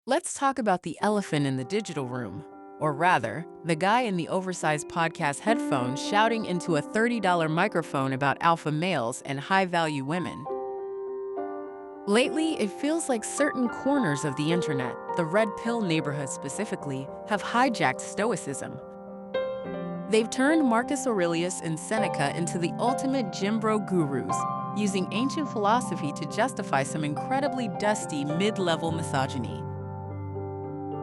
Let's talk about the elephant in the digital room, or rather, the guy in the oversized podcast headphones shouting into a $30 microphone about alpha males and high-value women. Lately, it feels like certain corners of the internet, the red pill neighborhood specifically, have hijacked Stoicism. They've turned Marcus Aurelius and Seneca into the ultimate gym bro gurus, using ancient philosophy to justify some incredibly dusty mid-level misogyny.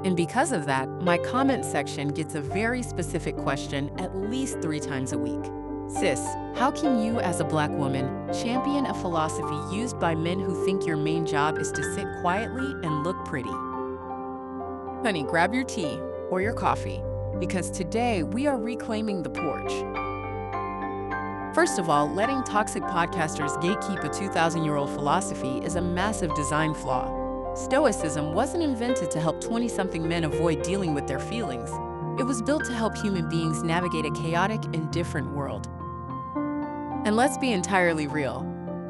And because of that, my comment section gets a very specific question at least 3 times a week. Sis, how can you as a Black woman champion a philosophy used by men who think your main job is to sit quietly and look pretty? Honey, grab your tea or your coffee, because today we are reclaiming the porch. First of all, letting toxic podcasters gatekeep a 2,000-year-old philosophy is a massive design flaw. Stoicism wasn't invented to help 20-something men avoid dealing with their feelings. It was built to help human beings navigate a chaotic and different world. And let's be entirely real.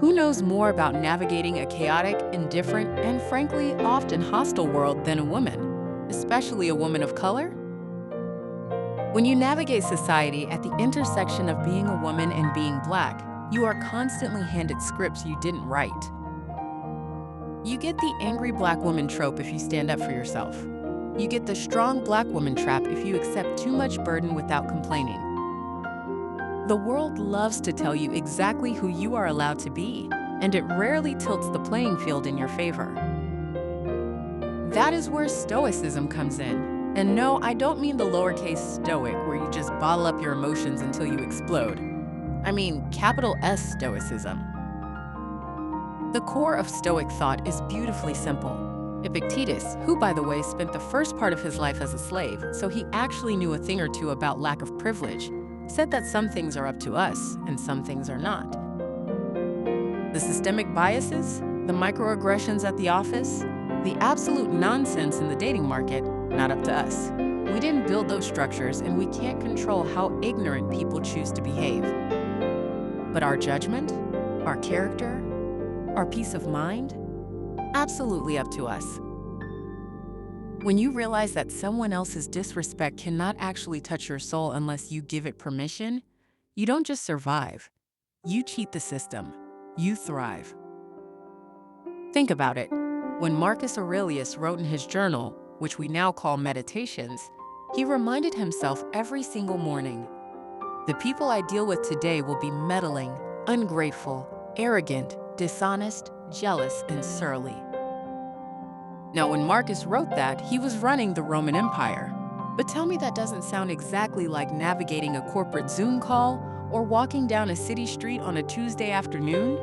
Who knows more about navigating a chaotic, indifferent, and frankly, often hostile world than a woman, especially a woman of color? When you navigate society at the intersection of being a woman and being Black, you are constantly handed scripts you didn't write. You get the angry Black woman trope if you stand up for yourself. You get the strong Black woman trap if you accept too much burden without complaining. The world loves to tell you exactly who you are allowed to be, and it rarely tilts the playing field in your favor. That is where Stoicism comes in. And no, I don't mean the lowercase stoic, where you just bottle up your emotions until you explode. I mean capital S Stoicism. The core of Stoic thought is beautifully simple. Epictetus, who by the way spent the first part of his life as a slave, so he actually knew a thing or two about lack of privilege, said that some things are up to us and some things are not. The systemic biases, the microaggressions at the office, the absolute nonsense in the dating market, not up to us. We didn't build those structures and we can't control how ignorant people choose to behave. But our judgment, our character, our peace of mind, absolutely up to us. When you realize that someone else's disrespect cannot actually touch your soul unless you give it permission, you don't just survive. You cheat the system. You thrive. Think about it. When Marcus Aurelius wrote in his journal, which we now call Meditations, he reminded himself every single morning, the people I deal with today will be meddling, ungrateful, arrogant, dishonest, jealous, and surly. Now, when Marcus wrote that, he was running the Roman Empire. But tell me that doesn't sound exactly like navigating a corporate Zoom call or walking down a city street on a Tuesday afternoon?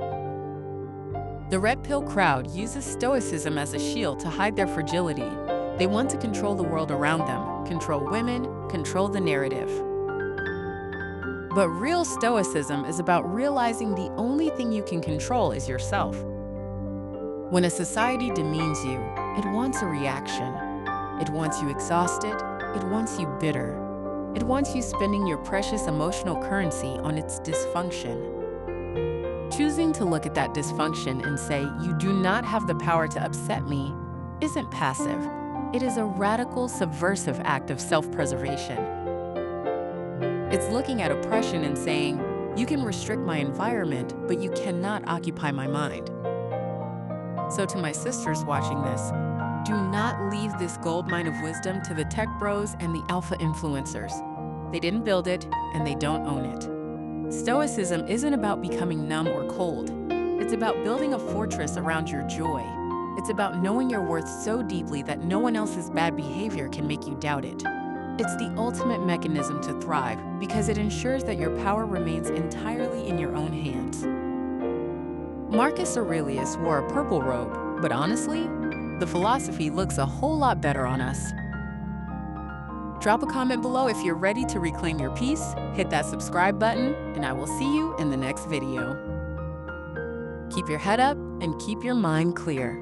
The red pill crowd uses Stoicism as a shield to hide their fragility. They want to control the world around them, control women, control the narrative. But real Stoicism is about realizing the only thing you can control is yourself. When a society demeans you, it wants a reaction. It wants you exhausted. It wants you bitter. It wants you spending your precious emotional currency on its dysfunction. Choosing to look at that dysfunction and say, "You do not have the power to upset me," isn't passive. It is a radical, subversive act of self-preservation. It's looking at oppression and saying, "You can restrict my environment, but you cannot occupy my mind." So to my sisters watching this, do not leave this goldmine of wisdom to the tech bros and the alpha influencers. They didn't build it, and they don't own it. Stoicism isn't about becoming numb or cold. It's about building a fortress around your joy. It's about knowing your worth so deeply that no one else's bad behavior can make you doubt it. It's the ultimate mechanism to thrive because it ensures that your power remains entirely in your own hands. Marcus Aurelius wore a purple robe, but honestly, the philosophy looks a whole lot better on us. Drop a comment below if you're ready to reclaim your peace, hit that subscribe button, and I will see you in the next video. Keep your head up and keep your mind clear.